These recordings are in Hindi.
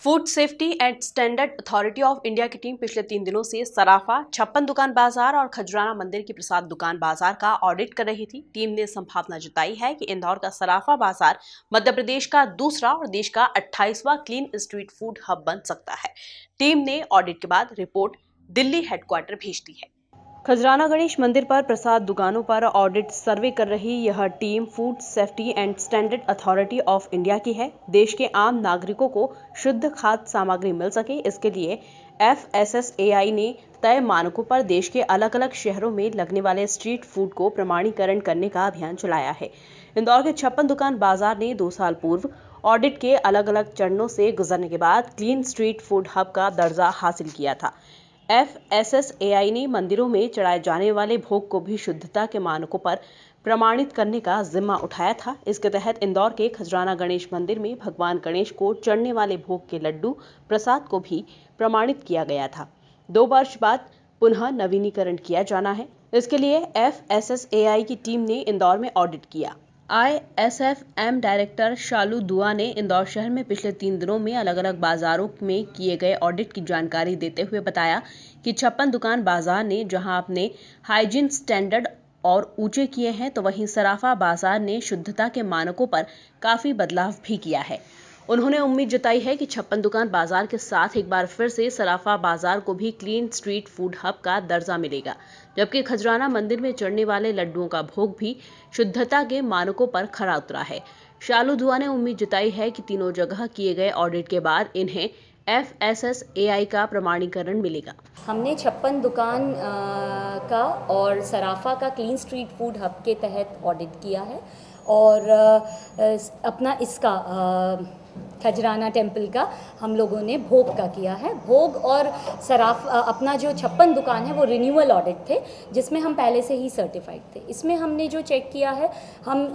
Food safety and standard authority of India की टीम पिछले 3 दिनों से सराफा, छप्पन दुकान बाजार और खजराना मंदिर की प्रसाद दुकान बाजार का ऑडिट कर रही थी। टीम ने संभावना जताई है कि इंदौर का सराफा बाजार मध्य प्रदेश का दूसरा और देश का 28वां क्लीन स्ट्रीट फूड हब बन सकता है। टीम ने ऑडिट के बाद रिपोर्ट दिल्ली हेडक्वार्टर भेज दी है। खजराना गणेश मंदिर पर प्रसाद दुकानों पर ऑडिट सर्वे कर रही यह team food safety and standard authority of India की है। देश के आम नागरिकों को शुद्ध खाद्य सामग्री मिल सके, इसके लिए FSSAI ने तय मानकों पर देश के अलग अलग शहरों में लगने वाले स्ट्रीट फूड को प्रमाणीकरण करने का अभियान चलाया है। इंदौर के छप्पन दुकान बाजार ने 2 साल पूर्व ऑडिट के अलग अलग चरणों से गुजरने के बाद क्लीन स्ट्रीट फूड हब का दर्जा हासिल किया था। FSSAI ने मंदिरों में चढ़ाए जाने वाले भोग को भी शुद्धता के मानकों पर प्रमाणित करने का जिम्मा उठाया था। इसके तहत इंदौर के खजराना गणेश मंदिर में भगवान गणेश को चढ़ने वाले भोग के लड्डू प्रसाद को भी प्रमाणित किया गया था। 2 वर्ष बाद पुनः नवीनीकरण किया जाना है। इसके लिए FSSAI की टीम ने इंदौर में ऑडिट किया। ISFM डायरेक्टर शालू दुआ ने इंदौर शहर में पिछले 3 दिनों में अलग अलग बाजारों में किए गए ऑडिट की जानकारी देते हुए बताया कि छप्पन दुकान बाजार ने जहां अपने हाइजीन स्टैंडर्ड और ऊंचे किए हैं, तो वहीं सराफा बाजार ने शुद्धता के मानकों पर काफी बदलाव भी किया है। उन्होंने उम्मीद जताई है कि छप्पन दुकान बाजार के साथ एक बार फिर से सराफा बाजार को भी क्लीन स्ट्रीट फूड हब का दर्जा मिलेगा, जबकि खजराना मंदिर में चढ़ने वाले लड्डुओं का भोग भी शुद्धता के मानकों पर खरा उतरा है। शालू दुआ ने उम्मीद जताई है कि तीनों जगह किए गए ऑडिट के बाद इन्हें FSSAI का प्रमाणीकरण मिलेगा। हमने छप्पन दुकान का और सराफा का क्लीन स्ट्रीट फूड हब के तहत ऑडिट किया है और अपना इसका खजराना टेम्पल का हम लोगों ने भोग का किया है। भोग और सराफा अपना जो छप्पन दुकान है वो रिन्यूअल ऑडिट थे, जिसमें हम पहले से ही सर्टिफाइड थे। इसमें हमने जो चेक किया है, हम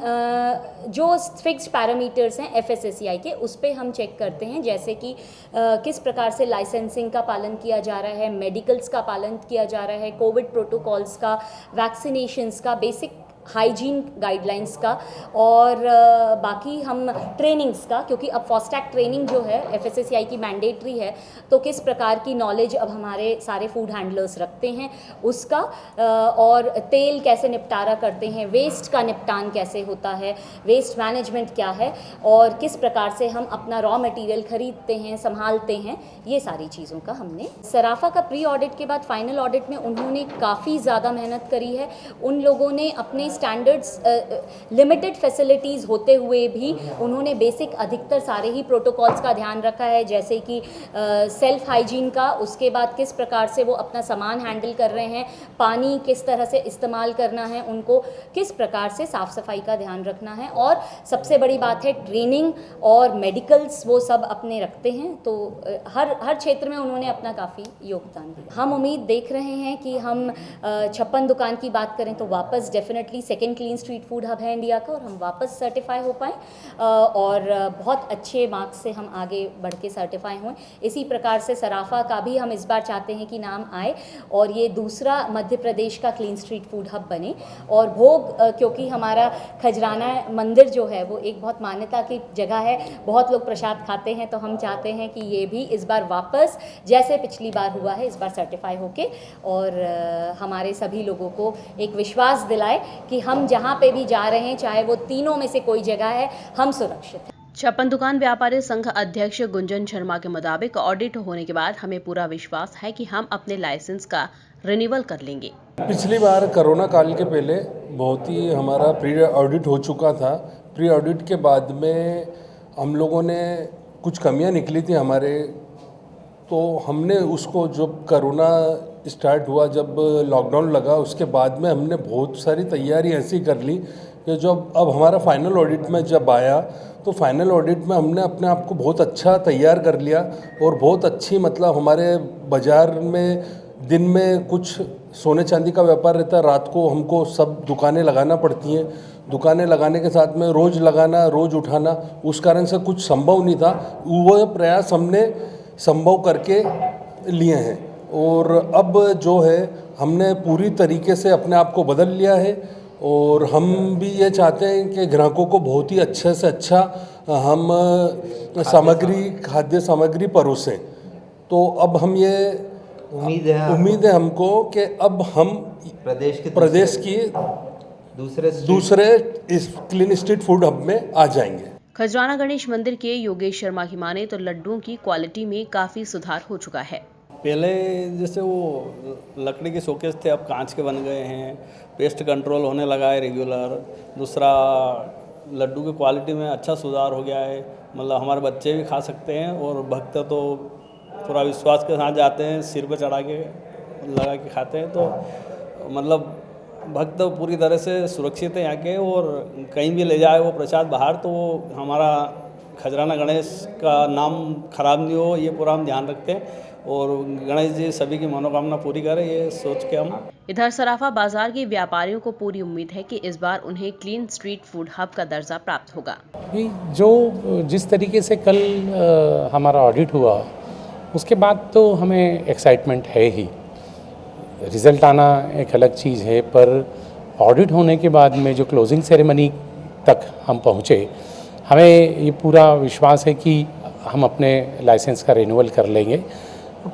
जो फिक्स्ड पैरामीटर्स हैं FSSAI के, उस पर हम चेक करते हैं, जैसे कि किस प्रकार से लाइसेंसिंग का पालन किया जा रहा है, मेडिकल्स का पालन किया जा रहा है, कोविड प्रोटोकॉल्स का, वैक्सीनेशंस का, बेसिक हाइजीन गाइडलाइंस का और बाकी हम ट्रेनिंग्स का, क्योंकि अब फास्टैग ट्रेनिंग जो है FSSAI की मैंडेटरी है, तो किस प्रकार की नॉलेज अब हमारे सारे फूड हैंडलर्स रखते हैं उसका, और तेल कैसे निपटारा करते हैं, वेस्ट का निपटान कैसे होता है, वेस्ट मैनेजमेंट क्या है और किस प्रकार से हम अपना रॉ मटेरियल खरीदते हैं, संभालते हैं, ये सारी चीज़ों का हमने। सराफा का प्री ऑडिट के बाद फाइनल ऑडिट में उन्होंने काफ़ी ज़्यादा मेहनत करी है। उन लोगों ने अपने स्टैंडर्ड्स लिमिटेड फैसिलिटीज़ होते हुए भी उन्होंने बेसिक अधिकतर सारे ही प्रोटोकॉल्स का ध्यान रखा है, जैसे कि सेल्फ हाइजीन का, उसके बाद किस प्रकार से वो अपना सामान हैंडल कर रहे हैं, पानी किस तरह से इस्तेमाल करना है, उनको किस प्रकार से साफ़ सफाई का ध्यान रखना है, और सबसे बड़ी बात है ट्रेनिंग और मेडिकल्स, वो सब अपने रखते हैं। तो हर क्षेत्र में उन्होंने अपना काफ़ी योगदान दिया। हम उम्मीद देख रहे हैं कि हम छप्पन दुकान की बात करें तो वापस definitely second clean street food hub है इंडिया का, और हम वापस सर्टिफाई हो पाएँ और बहुत अच्छे मार्क्स से हम आगे बढ़ के सर्टिफाई हों। इसी प्रकार से सराफा का भी हम इस बार चाहते हैं कि नाम आए और ये दूसरा मध्य प्रदेश का क्लीन स्ट्रीट फूड हब बने। और भोग, क्योंकि हमारा खजराना मंदिर जो है वो एक बहुत मान्यता की जगह है, बहुत लोग प्रसाद खाते हैं, तो हम चाहते हैं कि ये भी इस बार वापस जैसे पिछली बार हुआ है इस बार सर्टिफाई होके और हमारे सभी लोगों को एक विश्वास दिलाए कि हम जहाँ पे भी जा रहे हैं, चाहे वो तीनों में से कोई जगह है, हम सुरक्षित हैं। छप्पन दुकान व्यापारी संघ अध्यक्ष गुंजन शर्मा के मुताबिक ऑडिट होने के बाद हमें पूरा विश्वास है कि हम अपने लाइसेंस का रिन्यूअल कर लेंगे। पिछली बार कोरोना काल के पहले बहुत ही हमारा प्री ऑडिट हो चुका था। प्री ऑडिट के बाद में हम लोगों ने कुछ कमियां निकली थी हमारे, तो हमने उसको, जब कोरोना स्टार्ट हुआ, जब लॉकडाउन लगा, उसके बाद में हमने बहुत सारी तैयारी ऐसी कर ली कि जब अब हमारा फाइनल ऑडिट में जब आया, तो फाइनल ऑडिट में हमने अपने आप को बहुत अच्छा तैयार कर लिया और बहुत अच्छी, मतलब हमारे बाज़ार में दिन में कुछ सोने चांदी का व्यापार रहता है, रात को हमको सब दुकानें लगाना पड़ती हैं। दुकानें लगाने के साथ में रोज़ लगाना, रोज़ उठाना, उस कारण से कुछ संभव नहीं था। वो प्रयास हमने संभव करके लिए हैं और अब जो है हमने पूरी तरीके से अपने आप को बदल लिया है और हम भी ये चाहते हैं कि ग्राहकों को बहुत ही अच्छे से अच्छा हम खाद्य सामग्री परोसें। तो अब हम ये उम्मीद है हमको कि अब हम प्रदेश की दूसरे इस क्लीन स्ट्रीट फूड हब में आ जाएंगे। खजराना गणेश मंदिर के योगेश शर्मा की माने तो लड्डुओं की क्वालिटी में काफी सुधार हो चुका है। पहले जैसे वो लकड़ी के शोकेस थे, अब कांच के बन गए हैं। पेस्ट कंट्रोल होने लगा है रेगुलर। दूसरा, लड्डू की क्वालिटी में अच्छा सुधार हो गया है। मतलब हमारे बच्चे भी खा सकते हैं और भक्त तो पूरा विश्वास के साथ जाते हैं, सिर पे चढ़ा के लगा के खाते हैं। तो मतलब भक्त पूरी तरह से सुरक्षित है यहाँ के, और कहीं भी ले जाए वो प्रसाद बाहर तो हमारा खजराना गणेश का नाम खराब नहीं हो, ये पूरा हम ध्यान रखते हैं। और गणेश जी सभी की मनोकामना पूरी करें, ये सोच के हम। इधर सराफा बाजार के व्यापारियों को पूरी उम्मीद है कि इस बार उन्हें क्लीन स्ट्रीट फूड हब का दर्जा प्राप्त होगा। जिस तरीके से कल हमारा ऑडिट हुआ, उसके बाद तो हमें एक्साइटमेंट है ही। रिज़ल्ट आना एक अलग चीज़ है, पर ऑडिट होने के बाद में जो क्लोजिंग सेरेमनी तक हम पहुँचे, हमें ये पूरा विश्वास है कि हम अपने लाइसेंस का रिन्यूअल कर लेंगे।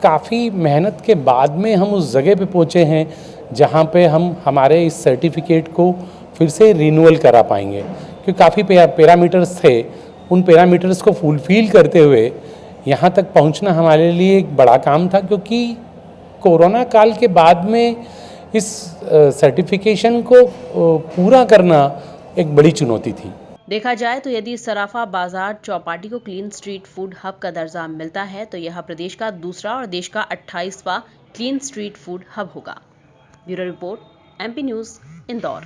काफ़ी मेहनत के बाद में हम उस जगह पे पहुँचे हैं जहाँ पे हम हमारे इस सर्टिफिकेट को फिर से रिन्यूअल करा पाएंगे, क्योंकि काफ़ी पैरामीटर्स थे। उन पैरामीटर्स को फुलफिल करते हुए यहाँ तक पहुँचना हमारे लिए एक बड़ा काम था, क्योंकि कोरोना काल के बाद में इस सर्टिफिकेशन को पूरा करना एक बड़ी चुनौती थी। देखा जाए तो यदि सराफा बाजार चौपाटी को क्लीन स्ट्रीट फूड हब का दर्जा मिलता है तो यह प्रदेश का दूसरा और देश का 28वां क्लीन स्ट्रीट फूड हब होगा। Bureau report, MP news, Indore.